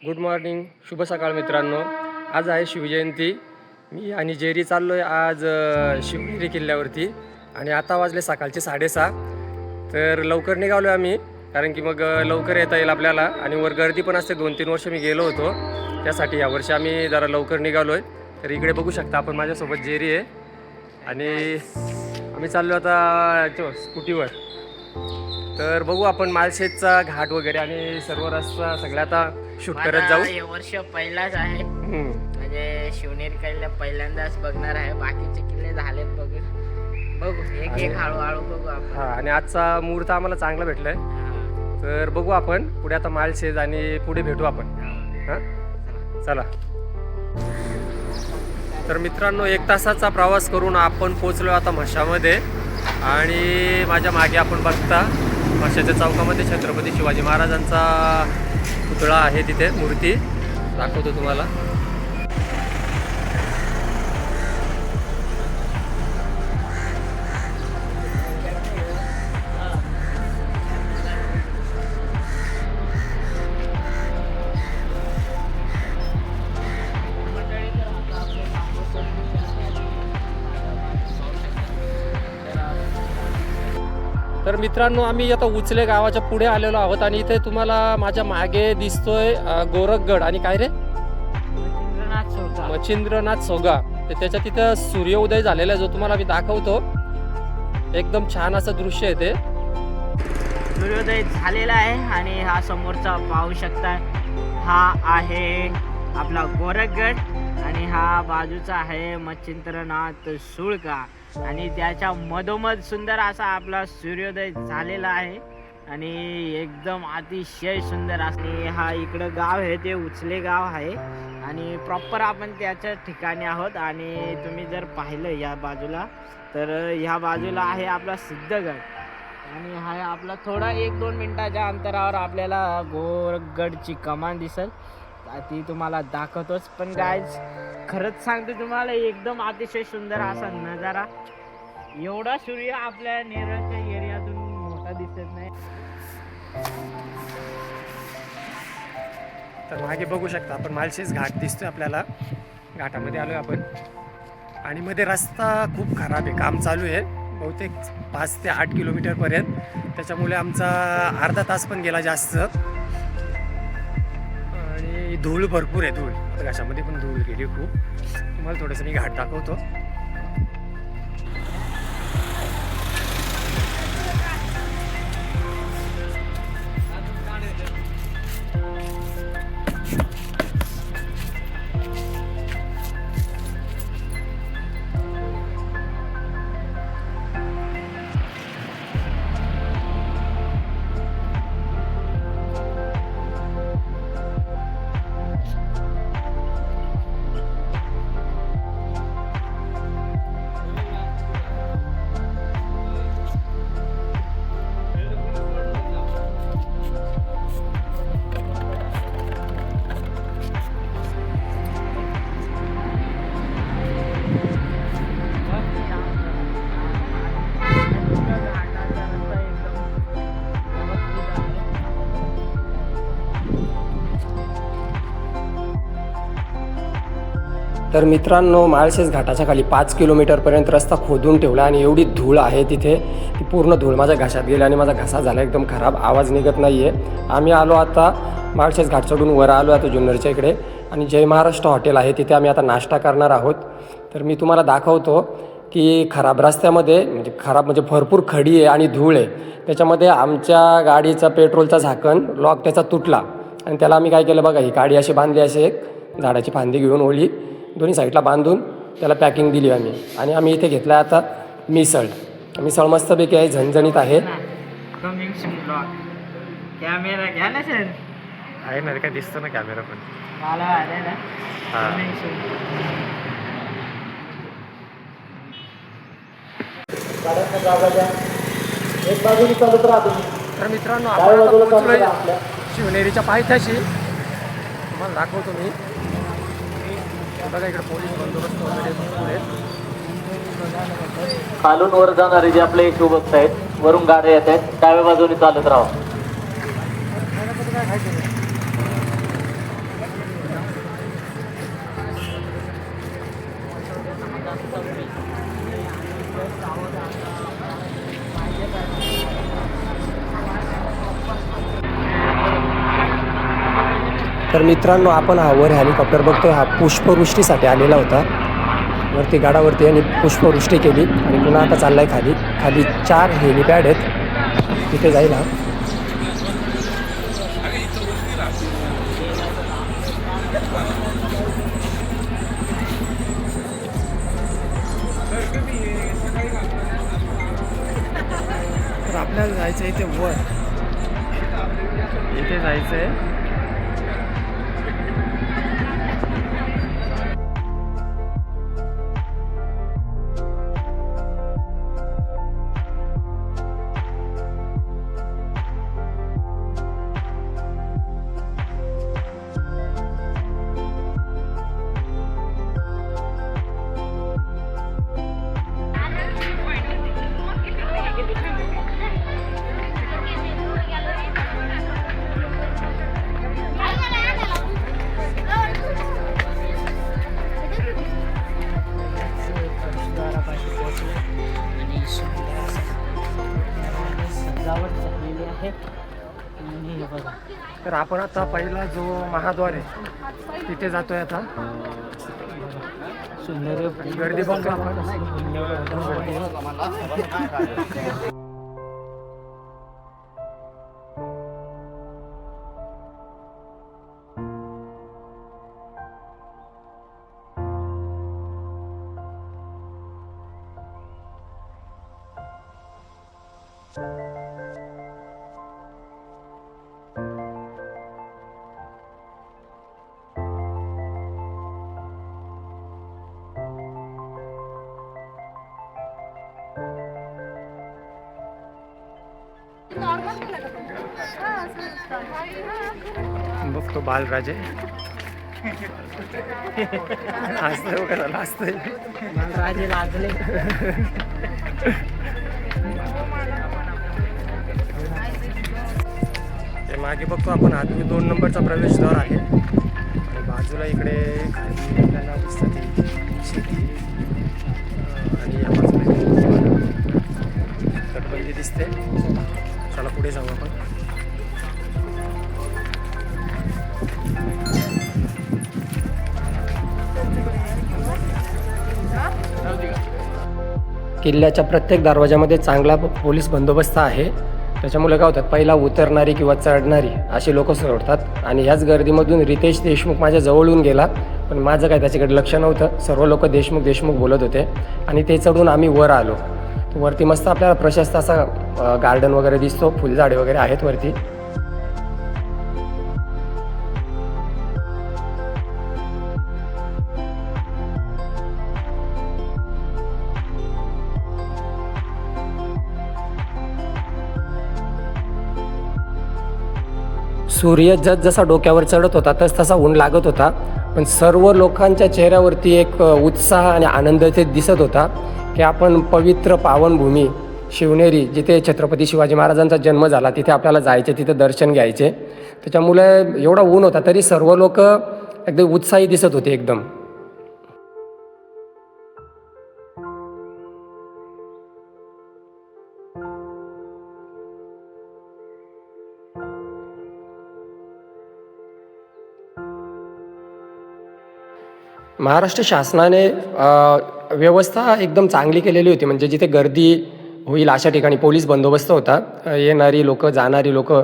Good morning, शुभ सकाळ मित्रांनो. आज आहे शिवजयंती. मी आणि जेरी चाललो आहे आज शिवनेरी किल्ल्यावरती आणि आता वाजले सकाळचे 6:30. तर लवकर निघालो आहे आम्ही, कारण की मग लवकर येता येईल आपल्याला. आणि वर गर्दी पण असते. 2-3 वर्ष मी गेलो होतो, त्यासाठी यावर्षी आम्ही जरा लवकर निघालो आहे. तर इकडे बघू शकता आपण, माझ्यासोबत जेरी आहे आणि आम्ही चाललो आता स्कूटीवर. तर बघू आपण माळशेजचा घाट वगैरे आणि सर्व रस्ता सगळ्या आता शूट करत जाऊ. हे वर्ष पहिलाच आहे, म्हणजे शिवनेरी किल्ला पहिल्यांदाच बघणार आहे. बाकीचे किल्ले झालेत बघू एक एक हळूहळू बघू आपण. हा, आणि आजचा मुहूर्त आम्हाला चांगला भेटलाय. तर बघू आपण पुढे आता माळशेज आणि पुढे भेटू आपण. हा, चला. तर मित्रांनो, 1 तासाचा प्रवास करून आपण पोहोचलो आता म्हशामध्ये. आणि माझ्या मागे आपण बघता म्हशाच्या चौकामध्ये छत्रपती शिवाजी महाराजांचा पुतळा आहे, तिथे मूर्ती दाखवतो तुम्हाला. तर मित्रांनो, आम्ही आता उचले गावाच्या पुढे आलेलो आहोत आणि इथे तुम्हाला माझ्या मागे दिसतोय गोरखगड आणि काय रे, मच्छिंद्रनाथ सोगा. तर त्याच्या तिथं सूर्योदय झालेला आहे, जो तुम्हाला मी दाखवतो. एकदम छान असं दृश्य आहे ते. सूर्योदय झालेला आहे आणि हा समोरचा पाहू शकता, हा आहे आपला गोरखगड आणि हा बाजूचा आहे मच्छिंद्रनाथ सुळका. आणि त्याच्या मधोमध सुंदर असा आपला सूर्योदय झालेला आहे आणि एकदम अतिशय सुंदर असणे. हा इकडं गाव आहे, ते उचले गाव आहे आणि प्रॉपर आपण त्याच्या ठिकाणी आहोत. आणि तुम्ही जर पाहिलं या बाजूला, तर ह्या बाजूला आहे आपला सिद्धगड आणि हा आपला थोडा 1-2 मिनिटाच्या अंतरावर आपल्याला गोरखगडची कमान दिसेल, ती तुम्हाला दाखवतोच. पण गाईज, खरंच सांगतो तुम्हाला, एकदम अतिशय सुंदर असा नजारा. एवढा सूर्य आपल्या नेरळच्या एरियातून मोठा दिसत नाही. तर मागे बघू शकता आपण, माळशेज घाट दिसतोय आपल्याला. घाटामध्ये आलोय आपण आणि मध्ये रस्ता खूप खराब आहे, काम चालू आहे बहुतेक 5 ते 8 किलोमीटरपर्यंत. त्याच्यामुळे आमचा अर्धा तास पण गेला जास्त. आणि धूळ भरपूर आहे, धूळ आता घाटामध्ये पण धूळ गेली खूप. तुम्हाला थोडंसं मी घाट दाखवतो. तर मित्रांनो, माळशेज घाटाच्या खाली 5 किलोमीटरपर्यंत रस्ता खोदून ठेवला आणि एवढी धूळ आहे तिथे, ती पूर्ण धूळ माझ्या घशात गेली आणि माझा घसा झाला एकदम खराब, आवाज निघत नाही आहे. आम्ही आलो आता माळशेज घाट चढून वर आलो आता जुन्नरच्या इकडे आणि जय महाराष्ट्र हॉटेल आहे, तिथे आम्ही आता नाश्ता करणार आहोत. तर मी तुम्हाला दाखवतो की खराब रस्त्यामध्ये, म्हणजे भरपूर खडी आहे आणि धूळ आहे. त्याच्यामध्ये आमच्या गाडीचा पेट्रोलचा झाकण लॉक त्याचा तुटला आणि त्याला आम्ही काय केलं बघा, ही गाडी अशी बांधली, अशी एक झाडाची फांदी घेऊन ओली दोन्ही साईडला बांधून त्याला पॅकिंग दिली आम्ही. आणि आम्ही इथे घेतला आता मिसळ. मिसळ मस्तपैकी आहे, झणझणीत आहे. कॅमेरा घ्या ना सर. आहे ना, काय दिसतो ना कॅमेरा पण. मला तर मित्रांनो, आपण आता पोहोचलोय शिवनेरीच्या पायथ्याशी. तुम्हाला दाखवतो मी. बघा इकडे पोलीस बंदोबस्त वगैरे भरपूर आहेत. खालून वर जाणारे जे आपले शिवभक्त आहेत, वरून गाड्या येत आहेत, डाव्या बाजूने चालत राहा. तर मित्रांनो, आपण हा वर हेलिकॉप्टर बघतोय, हा पुष्पवृष्टीसाठी आलेला होता. वरती गडावरती यांनी पुष्पवृष्टी केली आणि पुन्हा आता चाललाय खाली. खाली 4 हेलिपॅड आहेत, तिथे जाईल हा. तर आपल्याला जायचं इथे वर, इथे जायचं आहे. आणि सुंदर असं सजावट झालेली आहे. आणि हे बघा, तर आपण आता पहिला जो महाद्वार आहे तिथे जातोय आता. सुंदर गर्दी बघतो आपण. बघतो बालराजे असतंय वगैरे असतंय. राजे लाजले. ते मागे बघतो आपण, हा 2 नंबरचा प्रवेशद्वार आहे आणि बाजूला इकडे खाली आपल्याला दिसतं ती शेती आणि या बाजूला तटबंदी दिसते. चला पुढे जाऊ आपण. किल्ल्याच्या प्रत्येक दरवाजामध्ये चांगला पोलीस बंदोबस्त आहे. त्याच्यामुळे काय होतात, पहिला उतरणारी किंवा चढणारी अशी लोक सोडतात. आणि ह्याच गर्दीमधून रितेश देशमुख माझ्या जवळून गेला, पण माझं काय त्याच्याकडे लक्ष नव्हतं. सर्व लोक देशमुख देशमुख बोलत होते आणि ते चढून आम्ही वर आलो. वरती मस्त आपल्याला प्रशस्त असा गार्डन वगैरे दिसतो, फुलझाडे वगैरे आहेत वरती. सूर्य जसा डोक्यावर चढत होता तसा ऊन लागत होता, पण सर्व लोकांच्या चेहऱ्यावरती एक उत्साह आणि आनंद ते दिसत होता की आपण पवित्र पावनभूमी शिवनेरी, जिथे छत्रपती शिवाजी महाराजांचा जन्म झाला, तिथे आपल्याला जायचे, तिथे दर्शन घ्यायचे. त्याच्यामुळे एवढा ऊन होता तरी सर्व लोक एकदम उत्साही दिसत होते एकदम. महाराष्ट्र शासनाने व्यवस्था एकदम चांगली केलेली होती. म्हणजे जिथे गर्दी होईल अशा ठिकाणी पोलीस बंदोबस्त होता. येणारी लोकं जाणारी लोकं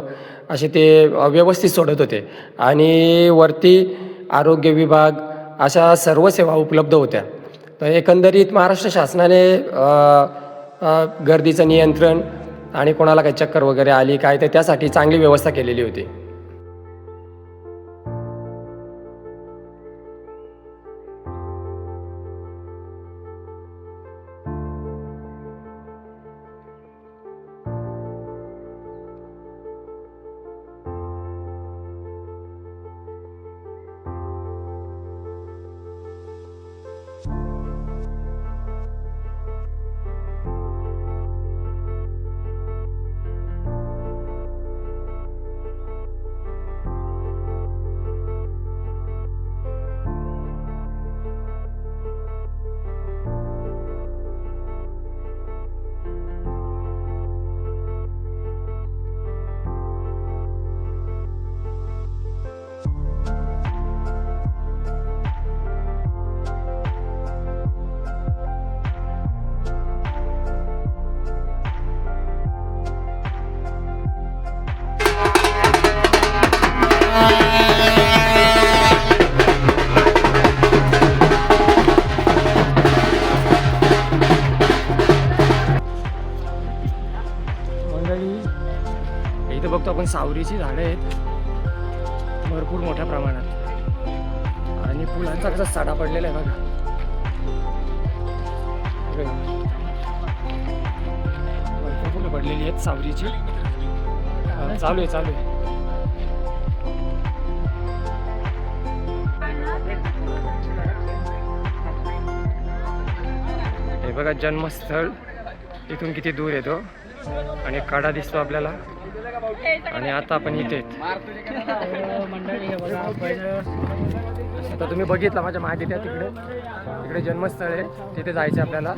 असे ते व्यवस्थित सोडत होते. आणि वरती आरोग्य विभाग अशा सर्व सेवा उपलब्ध होत्या. तर एकंदरीत महाराष्ट्र शासनाने गर्दीचं नियंत्रण आणि कोणाला काही चक्कर वगैरे आली काय तर त्यासाठी चांगली व्यवस्था केलेली होती. सावरीची झाडं आहेत भरपूर मोठ्या प्रमाणात आणि फुलांचा कसा साडा पडलेला आहे बघा. भरपूर फुलं पडलेली आहेत सावरीची. चालू आहे. हे बघा जन्मस्थळ इथून किती दूर येतो आणि कडा दिसतो आपल्याला. आणि आता आपण इथे आता तुम्ही बघितलं माझ्या मागे त्या तिकडे जन्मस्थळ आहे, तिथे जायचं आपल्याला.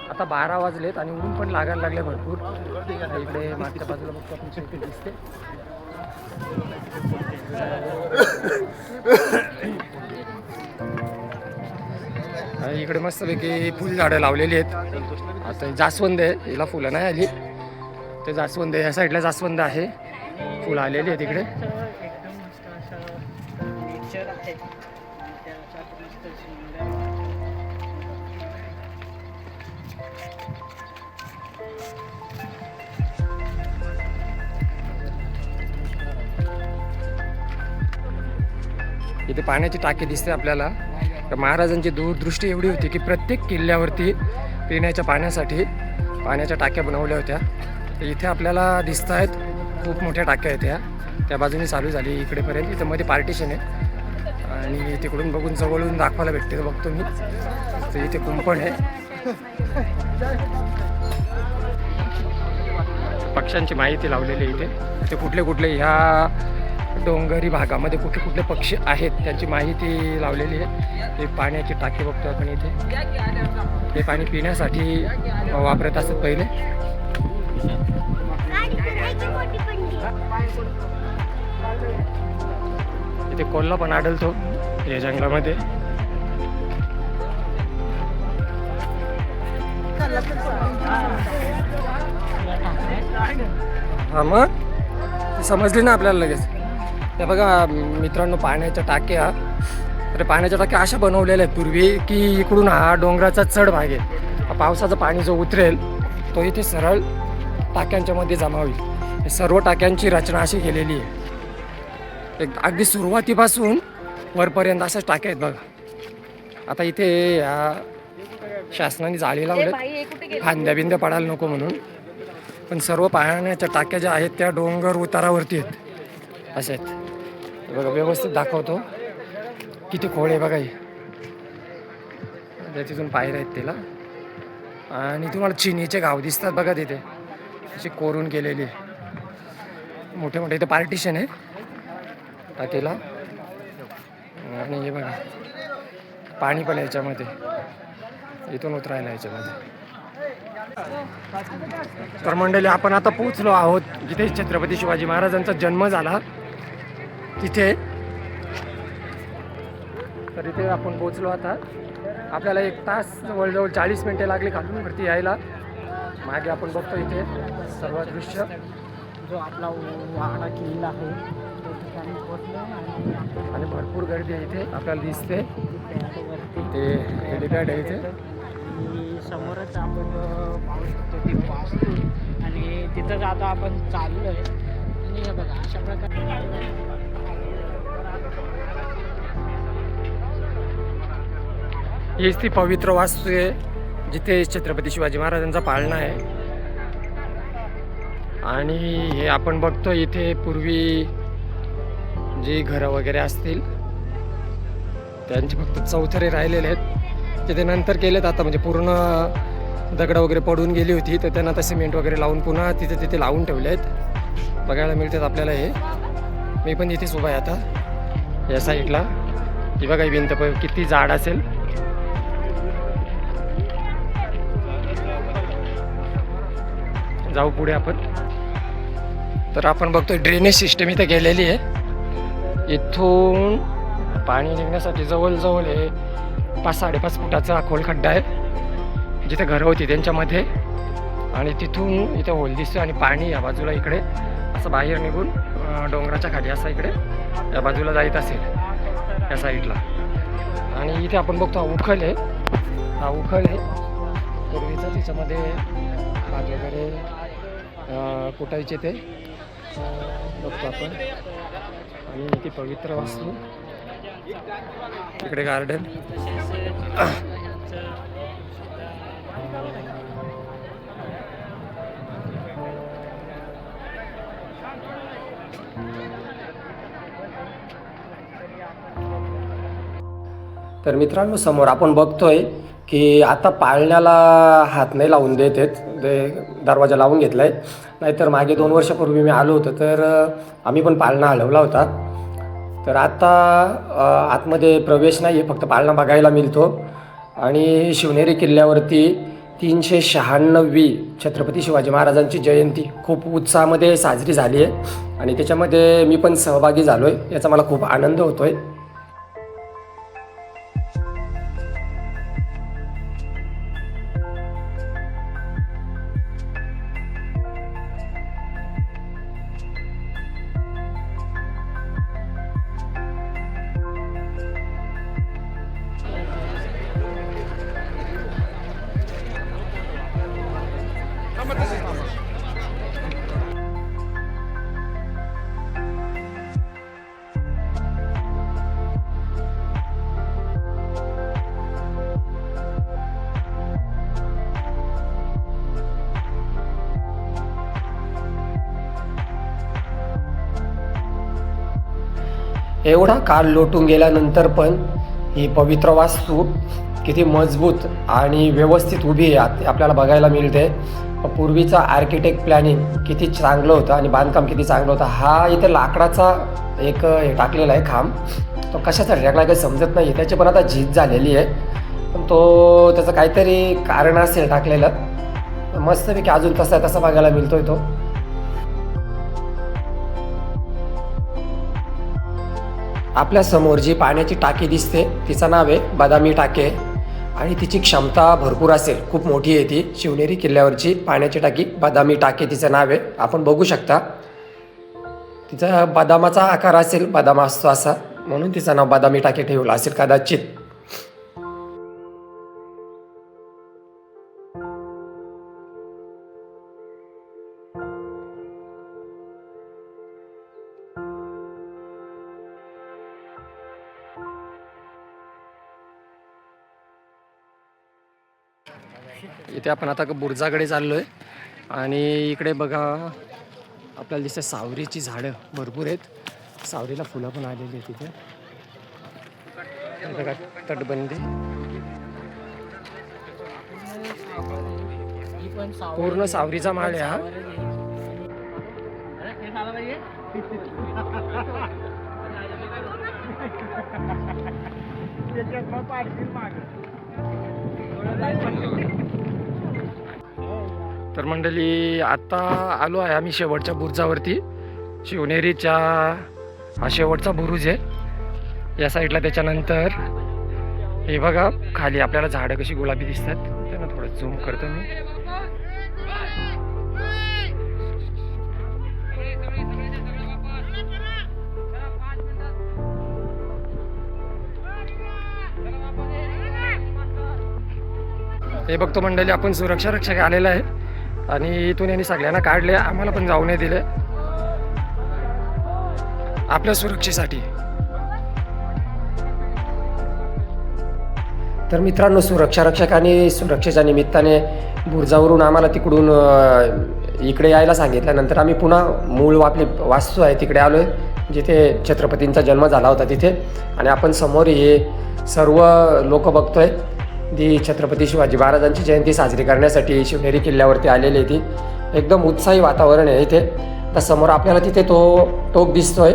आता 12 वाजलेत आणि ऊन पण लागायला लागले भरपूर. इकडे मागच्या बाजूला बघतो आपण शेती दिसते. इकडे मस्तपैकी फुल झाडं लावलेली आहेत. आता जास्वंद आहे, हिला फुलं नाही आली. ते जास्वंद आहे, या साईडला जास्वंद आहे, फुलं आलेली आहे तिकडे. इथे पाण्याची टाकी दिसते आपल्याला. तर महाराजांची दूरदृष्टी एवढी होती की प्रत्येक किल्ल्यावरती पिण्याच्या पाण्यासाठी पाण्याच्या टाक्या बनवल्या होत्या. तर इथे आपल्याला दिसत आहेत खूप मोठ्या टाक्या आहेत. त्या बाजूने चालू झाली इकडेपर्यंत. इथं मध्ये पार्टिशन आहे आणि तिकडून बघून जवळून दाखवायला भेटते. तर बघतो मी, तर इथे कुंपण आहे. पक्ष्यांची माहिती लावलेली आहे इथे. ते कुठले ह्या डोंगरी भागामध्ये कुठले पक्षी आहेत त्यांची माहिती लावलेली आहे. ते पाण्याची टाकी बघतो आपण इथे. हे पाणी पिण्यासाठी वापरत असत पहिले. इथे कोल्हा पण आढळतो या जंगलामध्ये. हा मग समजली ना आपल्याला लगेच. ते बघा मित्रांनो, पाण्याच्या टाक्या. तर पाण्याच्या टाक्या अशा बनवलेल्या आहेत पूर्वी की इकडून हा डोंगराचा चढ भाग आहे. पावसाचं पाणी जो उतरेल तो इथे सरळ टाक्यांच्या मध्ये जमा होईल. सर्व टाक्यांची रचना अशी केलेली आहे. एक अगदी सुरुवातीपासून वरपर्यंत अशाच टाक्या आहेत बघा. आता इथे ह्या शासनाने जाळी लावले फांद्या बिंद्या पडायला नको म्हणून. पण सर्व पाण्याच्या टाक्या ज्या आहेत त्या डोंगर उतारावरती आहेत, असे आहेत बघा. व्यवस्थित दाखवतो किती खोळ आहे बघा. तिथून पायऱ्या आहेत तिला. आणि तुम्हाला चिनीचे गाव दिसतात बघा तिथे, अशी कोरून केलेली मोठे मोठे. इथे पार्टिशन आहे टाकीला. आणि हे बघा पाणी पण याच्यामध्ये, इथून उतरायला याच्यामध्ये. तर मंडळी, आपण आता पोहोचलो आहोत जिथे छत्रपती शिवाजी महाराजांचा जन्म झाला तिथे. तर इथे आपण पोहोचलो. आता आपल्याला 1 तास जवळजवळ 40 मिनिटे लागली खालून वरती यायला. मागे आपण बघतो इथे सर्व दृश्य. जो आपला वाडा किल्ला आहे तो ठिकाणी पोहोचलो आणि भरपूर गर्दी आहे इथे आपल्याला दिसते. ते हेलिपॅड आहे इथे. समोरच आपण पाहू शकतो ती वास्तू. आणि तिथंच आता आपण चाललो आहे. आणि हे बघा अशा प्रकारे हीच ती पवित्र वास्तू आहे जिथे छत्रपती शिवाजी महाराजांचा पाळणा आहे. आणि हे आपण बघतो इथे पूर्वी जी घरं वगैरे असतील त्यांचे फक्त चौथरे राहिलेले आहेत. ते नंतर केलेत आता, म्हणजे पूर्ण दगड वगैरे पडून गेली होती तर त्यांना आता सिमेंट वगैरे लावून पुन्हा तिथे लावून ठेवले आहेत. बघायला मिळतात आपल्याला हे. मी पण इथेच उभा आहे आता या साईडला. ही बघा ही भिंत किती जाड असेल. जाऊ पुढे आपण. तर आपण बघतोय ड्रेनेज सिस्टम इथे गेलेली आहे. इथून पाणी निघण्यासाठी जवळजवळ हे 5-5.5 फुटाचा खोल खड्डा आहे जिथे घरं होती त्यांच्यामध्ये. आणि तिथून इथे होल दिसतो आणि पाणी या बाजूला इकडे असं बाहेर निघून डोंगराच्या खाली असं इकडे या बाजूला जात असेल या साईडला. आणि इथे आपण बघतो हा उखल आहे. हा उखल आहे पूर्वीचं त्याच्यामध्ये भात वगैरे कुटायचे ते बघतो आपण. आणि ती पवित्र वास्तू, इकडे गार्डन. तर मित्रांनो, समोर आपण बघतोय की आता पाळण्याला हात नाही लावून देत आहेत, ते दरवाजा लावून घेतला आहे. नाहीतर मागे 2 वर्षापूर्वी मी आलो होतो तर आम्ही पण पाळणा हलवला होता. तर आता आतमध्ये प्रवेश नाही आहे, फक्त पाळणा बघायला मिळतो. आणि शिवनेरी किल्ल्यावरती 396वी छत्रपती शिवाजी महाराजांची जयंती खूप उत्साहामध्ये साजरी झाली आहे आणि त्याच्यामध्ये मी पण सहभागी झालो आहे. याचा मला खूप आनंद होतो आहे. एवढा काळ लोटून गेल्यानंतर पण ही पवित्र वास्तू किती मजबूत आणि व्यवस्थित उभी आहे आपल्याला बघायला मिळते. पूर्वीचा आर्किटेक्ट प्लॅनिंग किती चांगलं होतं आणि बांधकाम किती चांगलं होतं. हा इथे लाकडाचा एक हे टाकलेला आहे खांब, तो कशासाठी टाकला काही समजत नाही. त्याची पण आता झीज झालेली आहे, पण तो त्याचं काहीतरी कारण असेल टाकलेलं. मस्तपैकी अजून तसा बघायला मिळतोय तो. आपल्या समोर जी पाण्याची टाकी दिसते तिचं नाव आहे बदामी टाके आणि तिची क्षमता भरपूर असेल, खूप मोठी आहे ती. शिवनेरी किल्ल्यावरची पाण्याची टाकी बदामी टाके तिचं नाव आहे. आपण बघू शकता तिचा बदामाचा आकार असेल, बदाम असतो असा, म्हणून तिचं नाव बदामी टाके ठेवलं असेल कदाचित. इथे आपण आता बुर्जाकडे चाललो आहे आणि इकडे बघा आपल्याला दिसतं सावरीची झाडं भरपूर आहेत. सावरीला फुलं पण आलेली आहेत तिथे. बघा तटबंदी, पूर्ण सावरीचा माळ आहे हा. तर मंडळी, आता आलो आहे आम्ही शेवटच्या बुरुजावरती. शिवनेरीच्या हा शेवटचा बुरुज आहे या साईडला. त्याच्यानंतर हे बघा खाली आपल्याला झाडं कशी गुलाबी दिसतात, त्यांना थोडं झूम करतो मी. हे बघतो मंडळी, आपण सुरक्षा रक्षक आलेला आहे आणि इथून यांनी सगळ्यांना काढले, आम्हाला पण जाऊ नाही दिले आपल्या सुरक्षेसाठी. तर मित्रांनो, सुरक्षा रक्षकांनी सुरक्षेच्या निमित्ताने बुरुजावरून आम्हाला तिकडून इकडे यायला सांगितल्यानंतर आम्ही पुन्हा मूळ आपली वास्तू आहे तिकडे आलो आहे, जिथे छत्रपतींचा जन्म झाला होता तिथे. आणि आपण समोर हे सर्व लोक बघतोय ती छत्रपती शिवाजी महाराजांची जयंती साजरी करण्यासाठी शिवनेरी किल्ल्यावरती आलेली ती. एकदम उत्साही वातावरण आहे इथे. तर समोर आपल्याला तिथे तो टोक दिसतोय,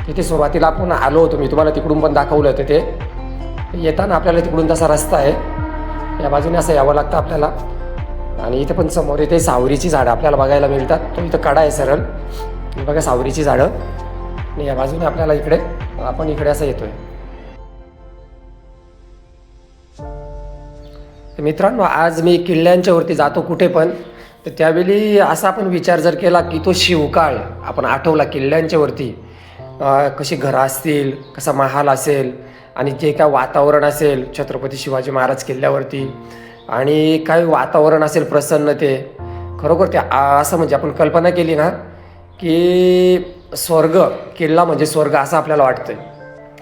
तिथे सुरुवातीला आपण आलो होतो, मी तुम्हाला तिकडून पण दाखवलं होतं. ते येताना आपल्याला तिकडून तसा रस्ता आहे, या बाजूने असं यावं लागतं आपल्याला. आणि इथे पण समोर इथे सावरीची झाडं आपल्याला बघायला मिळतात. तो इथं कडा आहे सरळ, बघा सावरीची झाडं. आणि या बाजूने आपल्याला इकडे आपण इकडे असं येतोय. मित्रांनो, आज मी किल्ल्यांच्या वरती जातो कुठे पण, तर त्यावेळी असा आपण विचार जर केला की तो शिवकाळ आपण आठवला किल्ल्यांच्या वरती, कशी घरं असतील, कसा महाल असेल आणि जे काय वातावरण असेल छत्रपती शिवाजी महाराज किल्ल्यावरती, आणि काय वातावरण असेल प्रसन्न ते खरोखर ते असं म्हणजे आपण कल्पना केली ना की स्वर्ग, किल्ला म्हणजे स्वर्ग असं आपल्याला वाटतंय,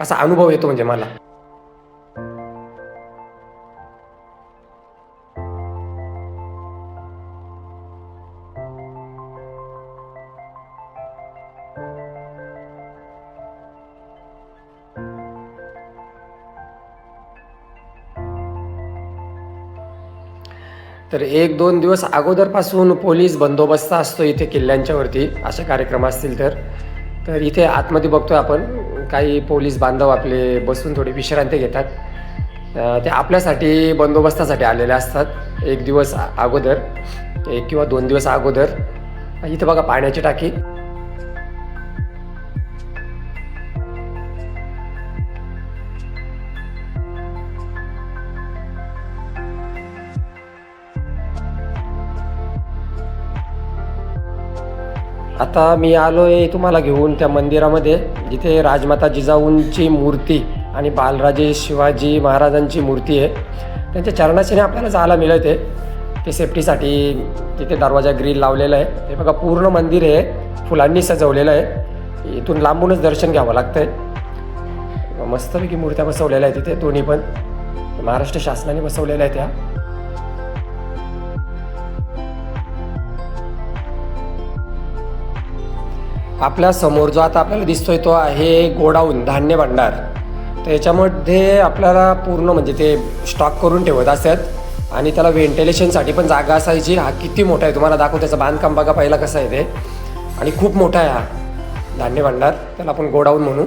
असा अनुभव येतो म्हणजे मला. तर 1-2 दिवस अगोदरपासून पोलीस बंदोबस्त असतो इथे किल्ल्यांच्यावरती, असे कार्यक्रम असतील तर. तर इथे आतमध्ये बघतोय आपण काही पोलीस बांधव आपले बसून थोडी विश्रांती घेतात. ते आपल्यासाठी बंदोबस्तासाठी आलेले असतात 1 दिवस अगोदर, 1 किंवा 2 दिवस अगोदर. इथे बघा पाण्याची टाकी. आता मी आलो आहे तुम्हाला घेऊन त्या मंदिरामध्ये जिथे राजमाता जिजाऊंची मूर्ती आणि बालराजे शिवाजी महाराजांची मूर्ती आहे. त्यांच्या चरणाशीने आपल्याला जायला मिळत आहे. ते सेफ्टीसाठी तिथे दरवाजा ग्रिल लावलेला आहे. हे बघा पूर्ण मंदिर आहे फुलांनी सजवलेलं आहे. इथून लांबूनच दर्शन घ्यावं लागतं आहे. मस्तपैकी मूर्त्या बसवलेल्या आहेत तिथे, दोन्ही पण महाराष्ट्र शासनाने बसवलेल्या आहेत त्या. आपल्या समोर जो आता आपल्याला दिसतोय तो आहे गोडाऊन, धान्य भांडार. तर याच्यामध्ये आपल्याला पूर्ण म्हणजे ते स्टॉक करून ठेवत असतात आणि त्याला व्हेंटिलेशनसाठी पण जागा असायची. हा किती मोठा आहे तुम्हाला दाखवतो, त्याचं बांधकाम बघा पहिला कसं आहे ते, आणि खूप मोठा आहे हा धान्य भांडार, त्याला आपण गोडाऊन म्हणू.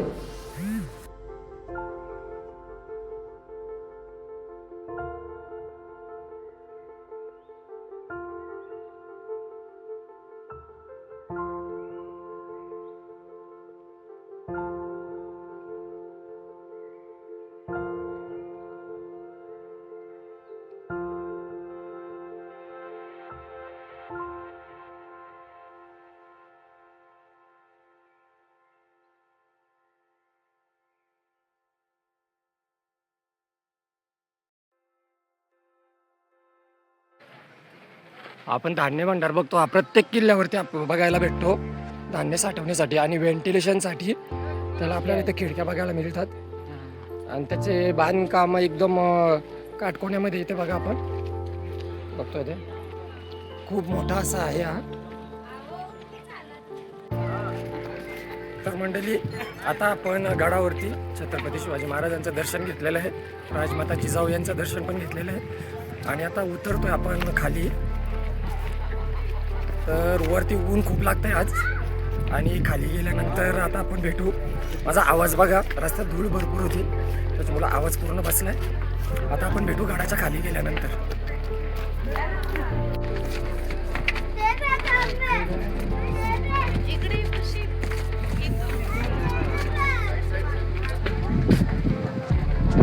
आपण धान्य भांडार बघतो, हा प्रत्येक किल्ल्यावरती बघायला भेटतो धान्य साठवण्यासाठी आणि व्हेंटिलेशनसाठी. त्याला आपल्याला इथे खिडक्या बघायला मिळतात आणि त्याचे बांधकाम एकदम काटकोण्यामध्ये इथे बघा आपण बघतोय ते खूप मोठा असा आहे हा. तर मंडळी आता आपण गडावरती छत्रपती शिवाजी महाराजांचं दर्शन घेतलेलं आहे, राजमाता जिजाऊ यांचं दर्शन पण घेतलेलं आहे आणि आता उतरतोय आपण खाली. तर वरती ऊन खूप लागतंय आज आणि खाली गेल्यानंतर आता आपण भेटू. माझा आवाज बघा, रस्त्यात धूळ भरपूर होती त्याच्यामुळे आवाज पूर्ण बसलाय. आता आपण भेटू गाडाच्या खाली गेल्यानंतर.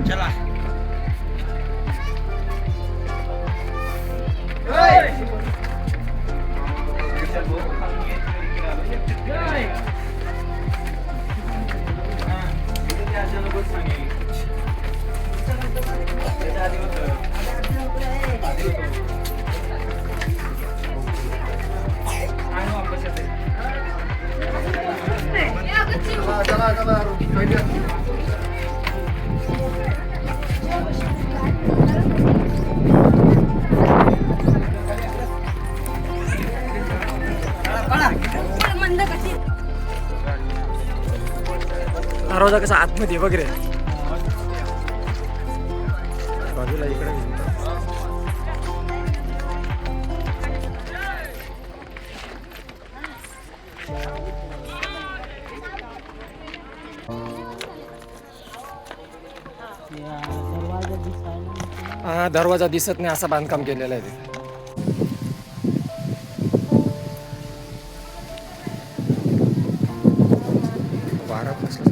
चला दरवाजा कसा आतमध्ये वगैरे बाजूला इकडे. हा दरवाजा दिसत नाही असं बांधकाम केलेलं आहे तिथे. वारा कसला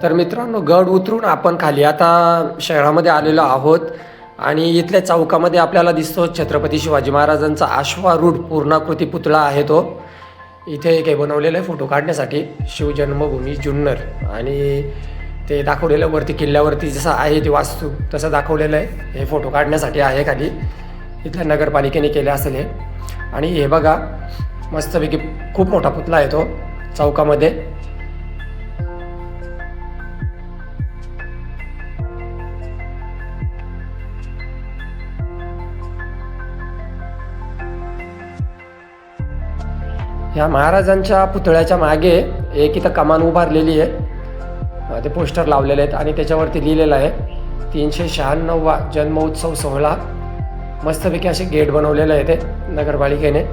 तर तर मित्रांनो, गड उतरून आपण खाली आता शहरामध्ये आलेलो आहोत आणि इथल्या चौकामध्ये आपल्याला दिसतो छत्रपती शिवाजी महाराजांचा अश्वारूढ पूर्णाकृती पुतळा आहे. तो इथे काही बनवलेलं आहे फोटो काढण्यासाठी, शिवजन्मभूमी जुन्नर, आणि ते दाखवलेलं वरती किल्ल्यावरती जसं आहे ते वास्तू तसं दाखवलेलं आहे. हे फोटो काढण्यासाठी आहे खाली, इथल्या नगरपालिकेने केले असेल हे. आणि हे बघा मस्तपैकी खूप मोठा पुतळा आहे तो चौकामध्ये. ह्या महाराजांच्या पुतळ्याच्या मागे एक इथं कमान उभारलेली आहे, ते पोस्टर लावलेले आहेत आणि त्याच्यावरती लिहिलेलं आहे 396वा जन्मोत्सव सोहळा. मस्तपैकी असे गेट बनवलेलं आहे ते नगरपालिकेने.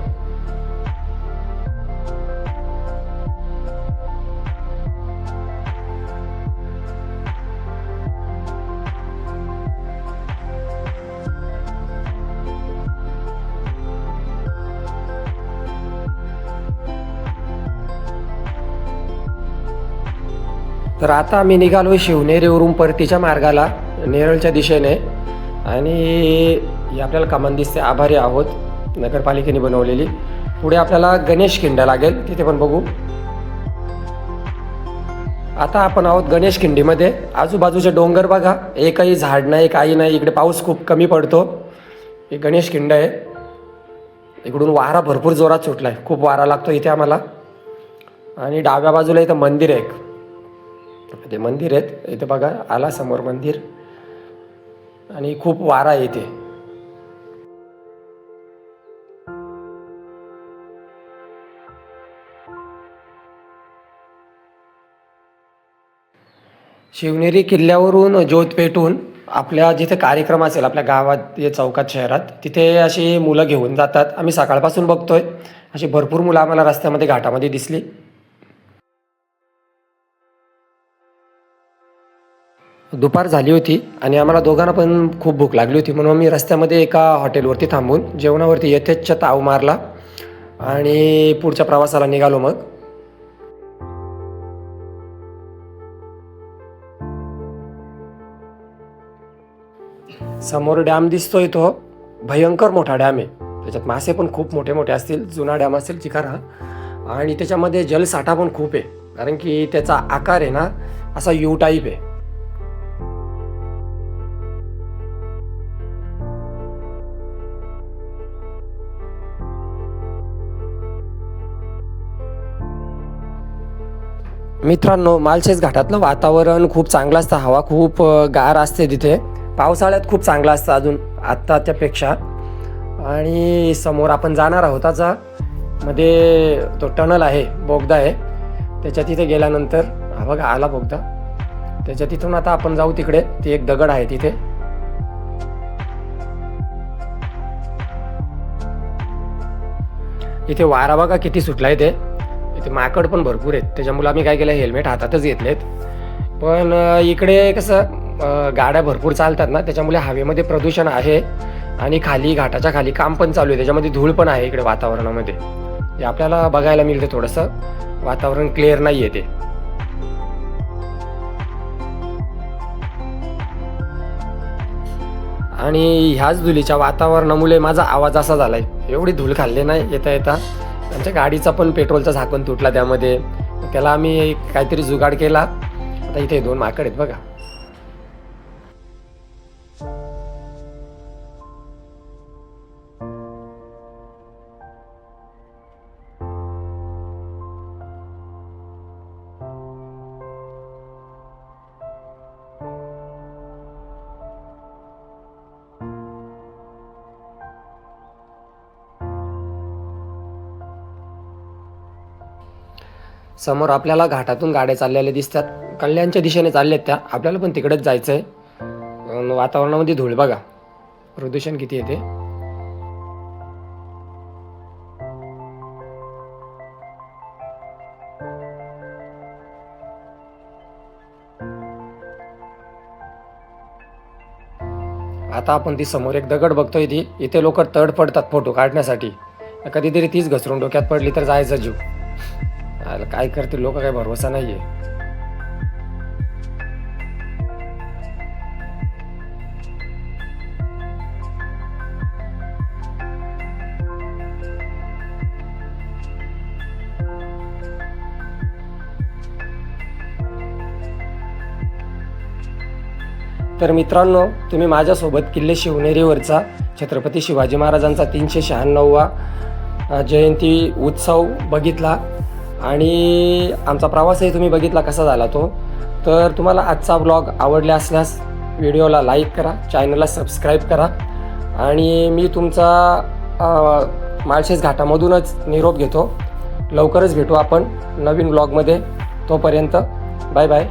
तर आता आम्ही निघालो शिवनेरीवरून परतीच्या मार्गाला नेरळच्या दिशेने, आणि ही आपल्याला कमान दिसते. आभारी आहोत नगरपालिकेने बनवलेली. पुढे आपल्याला गणेश खिंड लागेल, तिथे पण बघू. आता आपण आहोत गणेश खिंडीमध्ये. आजूबाजूचे डोंगर बघा, एकही झाड नाही, काही नाही. इकडे पाऊस खूप कमी पडतो. हे गणेश खिंड आहे. इकडून वारा भरपूर जोरात सुटला आहे, खूप वारा लागतो इथे आम्हाला. आणि डाव्या बाजूला इथं मंदिर आहे, ते मंदिर आहेत इथे बघा, आला समोर मंदिर, आणि खूप वारा येते. शिवनेरी किल्ल्यावरून ज्योत पेटून आपल्या जिथे कार्यक्रम असेल आपल्या गावात या चौकात शहरात, तिथे अशी मुलं घेऊन जातात. आम्ही सकाळपासून बघतोय अशी भरपूर मुलं आम्हाला रस्त्यामध्ये घाटामध्ये दिसली. दुपार झाली होती आणि आम्हाला दोघांना पण खूप भूक लागली होती, म्हणून मी रस्त्यामध्ये एका हॉटेलवरती थांबून जेवणावरती यथेच्छ ताव मारला आणि पुढच्या प्रवासाला निघालो. मग समोर डॅम दिसतोय, तो भयंकर मोठा डॅम आहे. त्याच्यात मासे पण खूप मोठे मोठे असतील, जुना डॅम असेल चिकारा, आणि त्याच्यामध्ये जलसाठा पण खूप आहे, कारण की त्याचा आकार आहे ना असा यू टाईप आहे. मित्रांनो, माळशेज घाटातलं वातावरण खूप चांगलं असतं, हवा खूप गार असते तिथे. पावसाळ्यात खूप चांगलं असतं अजून आत्ताच्यापेक्षा. आणि समोर आपण जाणार आहोत आता मध्ये तो टनल आहे, बोगदा आहे, त्याच्या तिथे गेल्यानंतर हा बघा आला बोगदा, त्याच्या तिथून आता आपण जाऊ तिकडे. ती एक दगड आहे तिथे. इथे वारा बघा किती सुटलाय ते. इथे माकड पण भरपूर आहेत, त्याच्यामुळे आम्ही काय केलं, हेल्मेट हातातच घेतलेत. पण इकडे कसं गाड्या भरपूर चालतात ना, त्याच्यामुळे हवेमध्ये प्रदूषण आहे, आणि खाली घाटाच्या खाली काम पण चालू आहे, त्याच्यामध्ये धूळ पण आहे इकडे वातावरणामध्ये. हे आपल्याला बघायला मिळते, थोडंसं वातावरण क्लिअर नाही आहे ते. आणि ह्याच धुलीच्या वातावरणामुळे माझा आवाज असा झालाय, एवढी धूळ खाल्ली नाही येता येता. आमच्या गाडीचा पण पेट्रोलचा झाकण तुटला त्यामध्ये, त्याला आम्ही काहीतरी जुगाड केला. आता इथे 2 माकड आहेत बघा. समोर आपल्याला घाटातून गाड्या चाललेल्या दिसतात, कल्याणच्या दिशेने चालल्यात त्या. आपल्याला पण तिकडेच जायचं आहे. वातावरणामध्ये धूळ बघा, प्रदूषण किती येते. आता आपण ती समोर एक दगड बघतोय, ती इथे लोक तड पडतात फोटो काढण्यासाठी. कधीतरी तीच घसरून डोक्यात पडली तर जायचं जीव. काय करतील लोक, काही भरोसा नाहीये. तर मित्रांनो, तुम्ही माझ्यासोबत किल्ले शिवनेरीवरचा छत्रपती शिवाजी महाराजांचा 396वा जयंती उत्सव बघितला आणि आमचा प्रवासही तुम्ही बघितला कसा झाला तो. तर तुम्हाला आजचा ब्लॉग आवडला असल्यास व्हिडिओला लाईक करा, चॅनलला सबस्क्राईब करा आणि मी तुमचा माळशेज घाटामधूनच निरोप घेतो. लवकरच भेटू आपण नवीन ब्लॉगमध्ये. तोपर्यंत बाय बाय.